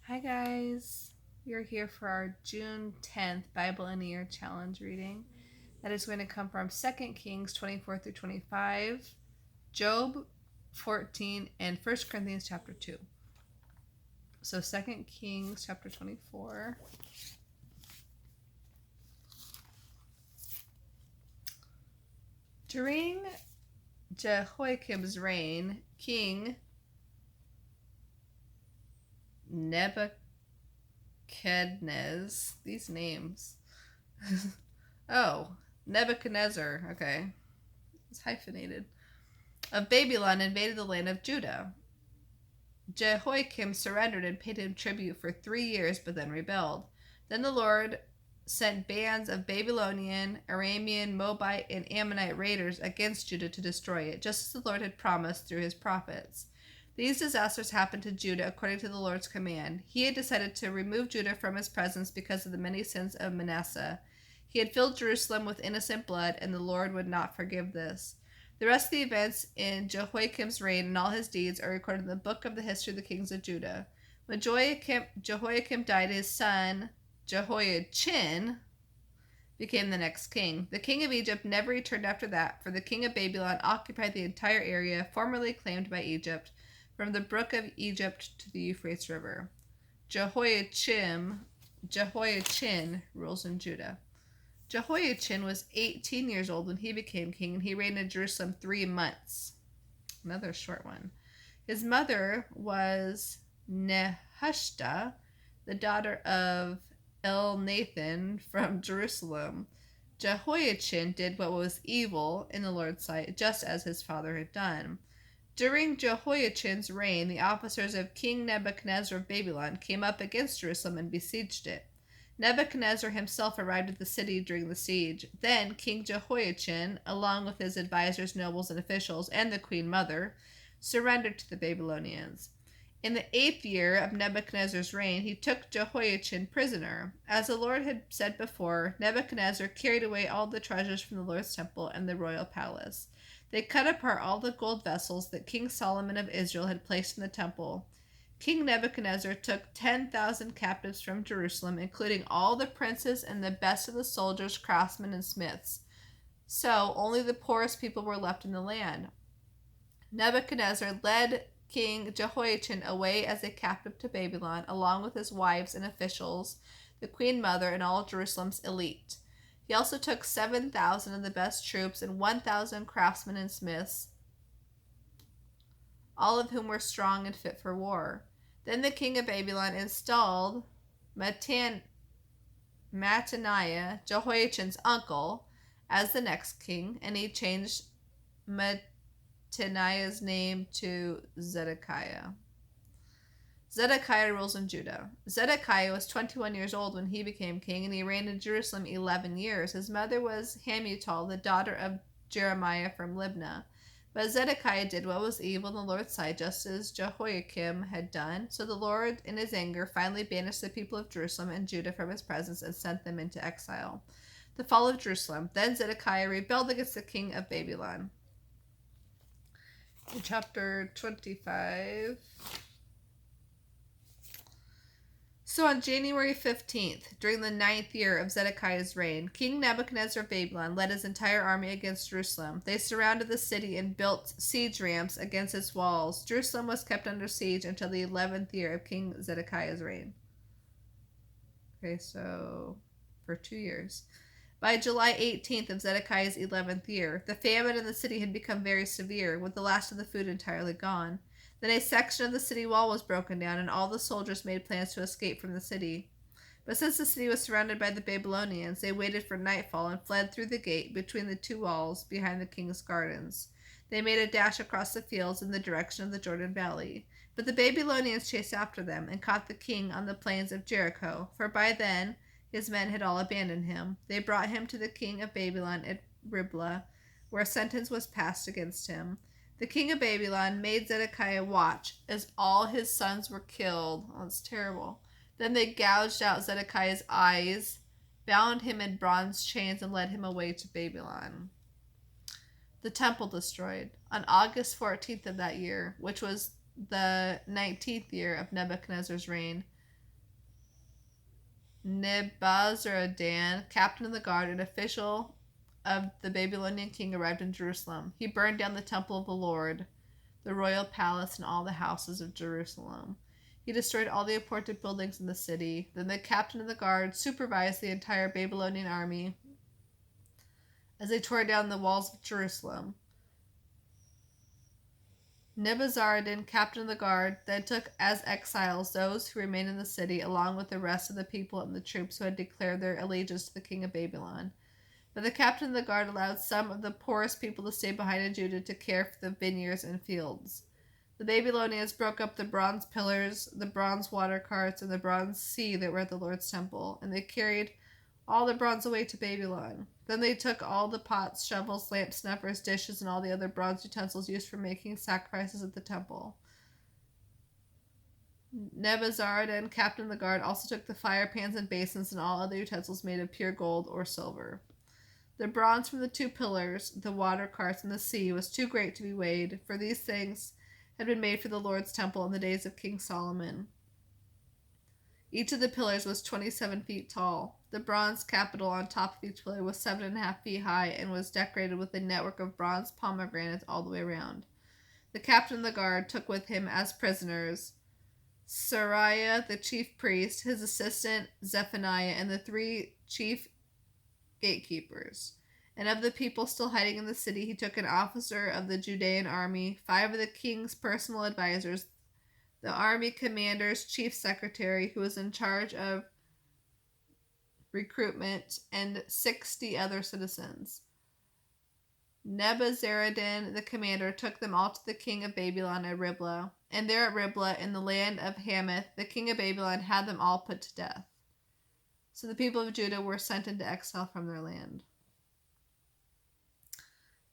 Hi guys, we are here for our June 10th Bible in a Year Challenge reading. That is going to come from 2 Kings 24 through 25, Job 14, and 1 Corinthians chapter 2. So 2 Kings chapter 24. During Jehoiakim's reign, King Nebuchadnezzar, these names. Nebuchadnezzar, okay. It's hyphenated. Of Babylon invaded the land of Judah. Jehoiakim surrendered and paid him tribute for 3 years, but then rebelled. Then the Lord sent bands of Babylonian, Aramean, Moabite, and Ammonite raiders against Judah to destroy it, just as the Lord had promised through his prophets. These disasters happened to Judah according to the Lord's command. He had decided to remove Judah from his presence because of the many sins of Manasseh. He had filled Jerusalem with innocent blood, and the Lord would not forgive this. The rest of the events in Jehoiakim's reign and all his deeds are recorded in the book of the history of the kings of Judah. When Jehoiakim died, his son Jehoiachin became the next king. The king of Egypt never returned after that, for the king of Babylon occupied the entire area formerly claimed by Egypt, from the brook of Egypt to the Euphrates River. Jehoiachin rules in Judah. Jehoiachin was 18 years old when he became king, and he reigned in Jerusalem 3 months. Another short one. His mother was Nehushta, the daughter of Elnathan from Jerusalem. Jehoiachin did what was evil in the Lord's sight, just as his father had done. During Jehoiachin's reign, the officers of King Nebuchadnezzar of Babylon came up against Jerusalem and besieged it. Nebuchadnezzar himself arrived at the city during the siege. Then King Jehoiachin, along with his advisors, nobles, and officials, and the queen mother, surrendered to the Babylonians. In the 8th year of Nebuchadnezzar's reign, he took Jehoiachin prisoner. As the Lord had said before, Nebuchadnezzar carried away all the treasures from the Lord's temple and the royal palace. They cut apart all the gold vessels that King Solomon of Israel had placed in the temple. King Nebuchadnezzar took 10,000 captives from Jerusalem, including all the princes and the best of the soldiers, craftsmen, and smiths. So only the poorest people were left in the land. Nebuchadnezzar led King Jehoiachin away as a captive to Babylon, along with his wives and officials, the queen mother, and all Jerusalem's elite. He also took 7,000 of the best troops and 1,000 craftsmen and smiths, all of whom were strong and fit for war. Then the king of Babylon installed Mattaniah, Jehoiachin's uncle, as the next king, and he changed Mattaniah's name to Zedekiah. Zedekiah rules in Judah. Zedekiah was 21 years old when he became king, and he reigned in Jerusalem 11 years. His mother was Hamutal, the daughter of Jeremiah from Libnah. But Zedekiah did what was evil in the Lord's sight, just as Jehoiakim had done. So the Lord, in his anger, finally banished the people of Jerusalem and Judah from his presence and sent them into exile. The fall of Jerusalem. Then Zedekiah rebelled against the king of Babylon. In chapter 25. So on January 15th, during the 9th year of Zedekiah's reign, King Nebuchadnezzar of Babylon led his entire army against Jerusalem. They surrounded the city and built siege ramps against its walls. Jerusalem was kept under siege until the 11th year of King Zedekiah's reign. Okay, so for 2 years. By July 18th of Zedekiah's 11th year, the famine in the city had become very severe, with the last of the food entirely gone. Then a section of the city wall was broken down, and all the soldiers made plans to escape from the city. But since the city was surrounded by the Babylonians, they waited for nightfall and fled through the gate between the 2 walls behind the king's gardens. They made a dash across the fields in the direction of the Jordan Valley. But the Babylonians chased after them and caught the king on the plains of Jericho, for by then his men had all abandoned him. They brought him to the king of Babylon at Riblah, where a sentence was passed against him. The king of Babylon made Zedekiah watch as all his sons were killed. Oh, that's terrible. Then they gouged out Zedekiah's eyes, bound him in bronze chains, and led him away to Babylon. The temple destroyed. On August 14th of that year, which was the 19th year of Nebuchadnezzar's reign, Nebuzaradan, captain of the guard and official of the Babylonian king, arrived in Jerusalem. He burned down the temple of the Lord, the royal palace, and all the houses of Jerusalem. He destroyed all the important buildings in the city. Then the captain of the guard supervised the entire Babylonian army as they tore down the walls of Jerusalem. Nebuzaradan, captain of the guard, then took as exiles those who remained in the city, along with the rest of the people and the troops who had declared their allegiance to the king of Babylon. But the captain of the guard allowed some of the poorest people to stay behind in Judah to care for the vineyards and fields. The Babylonians broke up the bronze pillars, the bronze water carts, and the bronze sea that were at the Lord's temple, and they carried all the bronze away to Babylon. Then they took all the pots, shovels, lamps, snuffers, dishes, and all the other bronze utensils used for making sacrifices at the temple. Nebuzaradan, captain of the guard, also took the fire pans and basins and all other utensils made of pure gold or silver. The bronze from the 2 pillars, the water carts, and the sea was too great to be weighed, for these things had been made for the Lord's temple in the days of King Solomon. Each of the pillars was 27 feet tall. The bronze capital on top of each pillar was 7.5 feet high and was decorated with a network of bronze pomegranates all the way around. The captain of the guard took with him as prisoners Sariah, the chief priest, his assistant Zephaniah, and the 3 chief gatekeepers. And of the people still hiding in the city, he took an officer of the Judean army, 5 of the king's personal advisors, the army commander's chief secretary, who was in charge of recruitment, and 60 other citizens. Nebuzaradan, the commander, took them all to the king of Babylon at Riblah. And there at Riblah, in the land of Hamath, the king of Babylon had them all put to death. So the people of Judah were sent into exile from their land.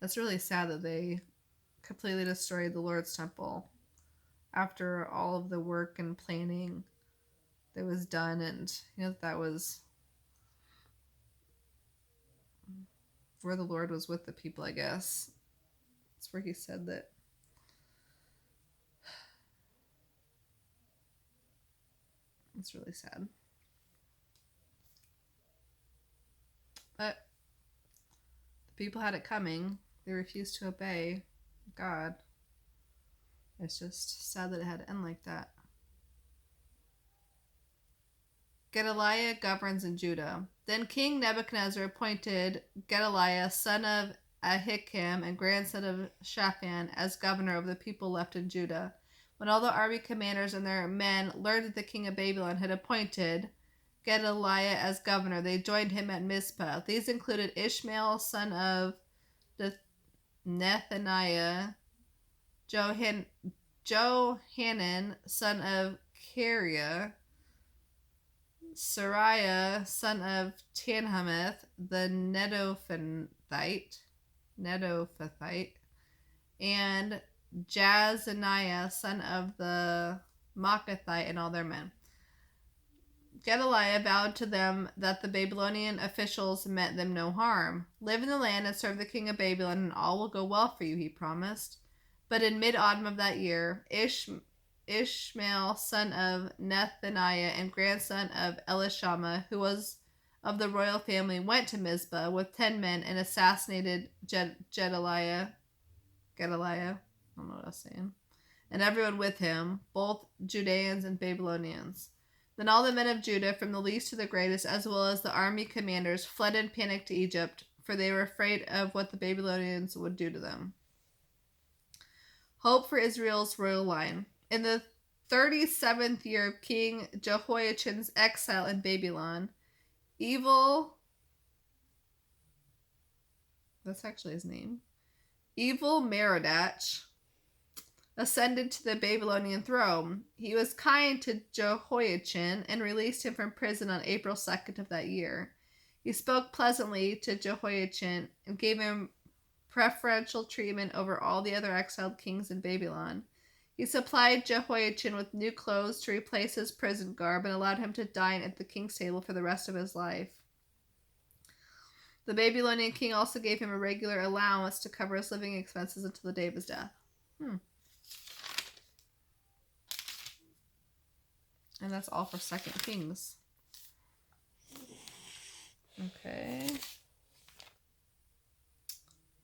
That's really sad that they completely destroyed the Lord's temple after all of the work and planning that was done, and that was where the Lord was with the people, I guess. That's where he said that. It's really sad. But the people had it coming. They refused to obey God. It's just sad that it had to end like that. Gedaliah governs in Judah. Then King Nebuchadnezzar appointed Gedaliah, son of Ahikam and grandson of Shaphan, as governor of the people left in Judah. When all the army commanders and their men learned that the king of Babylon had appointed Gedaliah as governor, they joined him at Mizpah. These included Ishmael, son of Nethaniah, Johanan, son of Kareah, Sariah, son of Tanhumeth, the Netophathite, and Jazaniah, son of the Maacathite, and all their men. Gedaliah vowed to them that the Babylonian officials meant them no harm. Live in the land and serve the king of Babylon, and all will go well for you, he promised. But in mid-autumn of that year, Ishmael, son of Nethaniah and grandson of Elishama, who was of the royal family, went to Mizpah with 10 men and assassinated Gedaliah. I don't know what I was saying. And everyone with him, both Judeans and Babylonians. Then all the men of Judah, from the least to the greatest, as well as the army commanders, fled in panic to Egypt, for they were afraid of what the Babylonians would do to them. Hope for Israel's royal line. In the 37th year of King Jehoiachin's exile in Babylon, that's actually his name, Evil-Merodach ascended to the Babylonian throne. He was kind to Jehoiachin and released him from prison on April 2nd of that year. He spoke pleasantly to Jehoiachin and gave him preferential treatment over all the other exiled kings in Babylon. He supplied Jehoiachin with new clothes to replace his prison garb and allowed him to dine at the king's table for the rest of his life. The Babylonian king also gave him a regular allowance to cover his living expenses until the day of his death. And that's all for 2 Kings. Okay.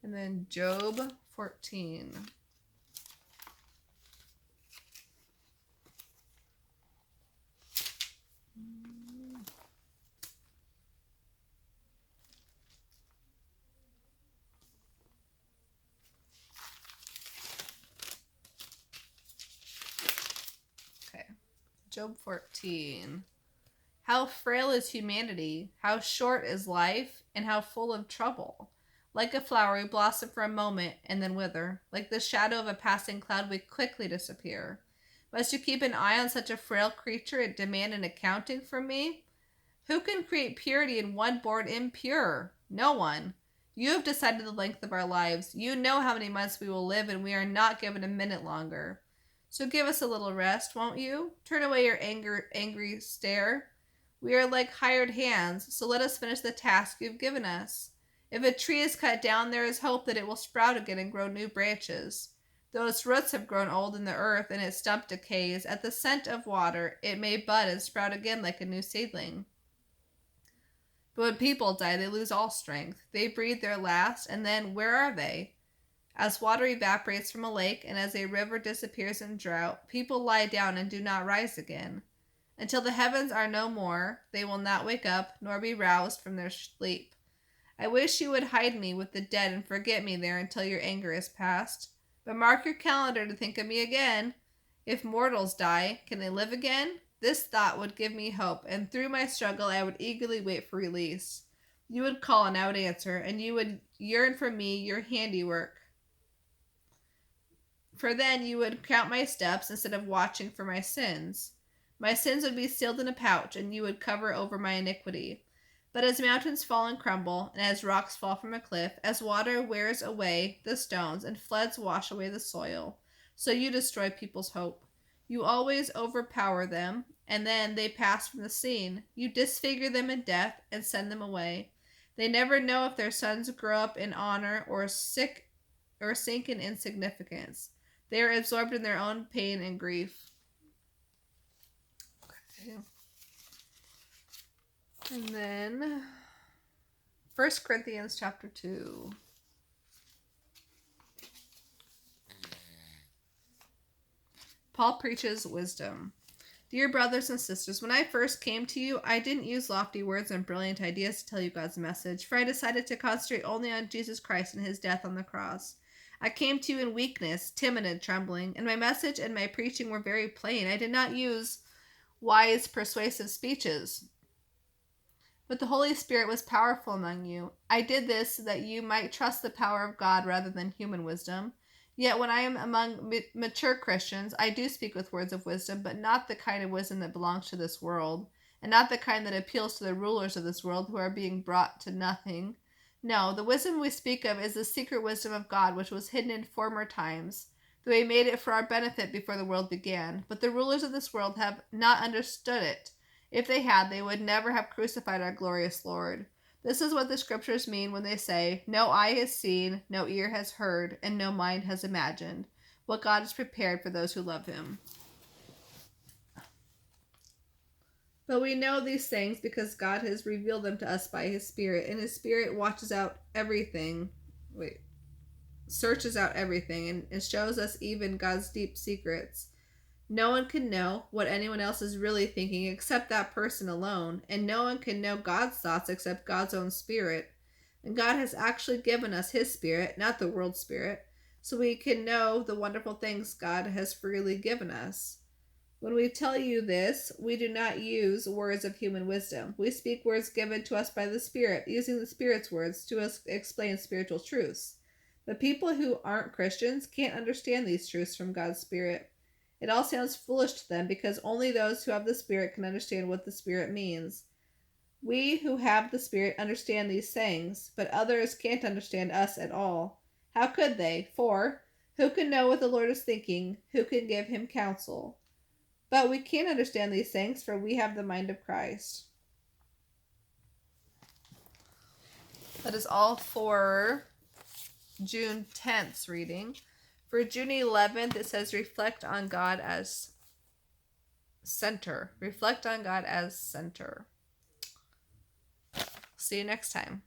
And then Job 14. Okay. Job 14. How frail is humanity, how short is life, and how full of trouble. Like a flower, we blossom for a moment and then wither. Like the shadow of a passing cloud, we quickly disappear. Must you keep an eye on such a frail creature and demand an accounting from me? Who can create purity in one born impure? No one. You have decided the length of our lives. You know how many months we will live, and we are not given a minute longer. So give us a little rest, won't you? Turn away your angry stare. We are like hired hands, so let us finish the task you've given us. If a tree is cut down, there is hope that it will sprout again and grow new branches. Though its roots have grown old in the earth and its stump decays, at the scent of water it may bud and sprout again like a new seedling. But when people die, they lose all strength. They breathe their last, and then where are they? As water evaporates from a lake and as a river disappears in drought, people lie down and do not rise again. Until the heavens are no more, they will not wake up nor be roused from their sleep. I wish you would hide me with the dead and forget me there until your anger is past. But mark your calendar to think of me again. If mortals die, can they live again? This thought would give me hope, and through my struggle I would eagerly wait for release. You would call and I would answer, and you would yearn for me, your handiwork. For then you would count my steps instead of watching for my sins. My sins would be sealed in a pouch, and you would cover over my iniquity. But as mountains fall and crumble, and as rocks fall from a cliff, as water wears away the stones, and floods wash away the soil, so you destroy people's hope. You always overpower them, and then they pass from the scene. You disfigure them in death and send them away. They never know if their sons grow up in honor or sink in insignificance. They are absorbed in their own pain and grief. Okay. And then 1 Corinthians chapter 2. Paul preaches wisdom. Dear brothers and sisters, when I first came to you, I didn't use lofty words and brilliant ideas to tell you God's message, for I decided to concentrate only on Jesus Christ and his death on the cross. I came to you in weakness, timid and trembling, and my message and my preaching were very plain. I did not use wise, persuasive speeches, but the Holy Spirit was powerful among you. I did this so that you might trust the power of God rather than human wisdom. Yet when I am among mature Christians, I do speak with words of wisdom, but not the kind of wisdom that belongs to this world, and not the kind that appeals to the rulers of this world who are being brought to nothing. No, the wisdom we speak of is the secret wisdom of God, which was hidden in former times, though he made it for our benefit before the world began. But the rulers of this world have not understood it. If they had, they would never have crucified our glorious Lord. This is what the scriptures mean when they say, no eye has seen, no ear has heard, and no mind has imagined what God has prepared for those who love him. But we know these things because God has revealed them to us by his Spirit, and his Spirit searches out everything, and shows us even God's deep secrets. No one can know what anyone else is really thinking except that person alone, and no one can know God's thoughts except God's own Spirit. And God has actually given us his Spirit, not the world's spirit, so we can know the wonderful things God has freely given us. When we tell you this, we do not use words of human wisdom. We speak words given to us by the Spirit, using the Spirit's words to explain spiritual truths. But people who aren't Christians can't understand these truths from God's Spirit. It all sounds foolish to them because only those who have the Spirit can understand what the Spirit means. We who have the Spirit understand these things, but others can't understand us at all. How could they? For who can know what the Lord is thinking? Who can give him counsel? But we can understand these things, for we have the mind of Christ. That is all for June 10th's reading. For June 11th, it says reflect on God as center. Reflect on God as center. See you next time.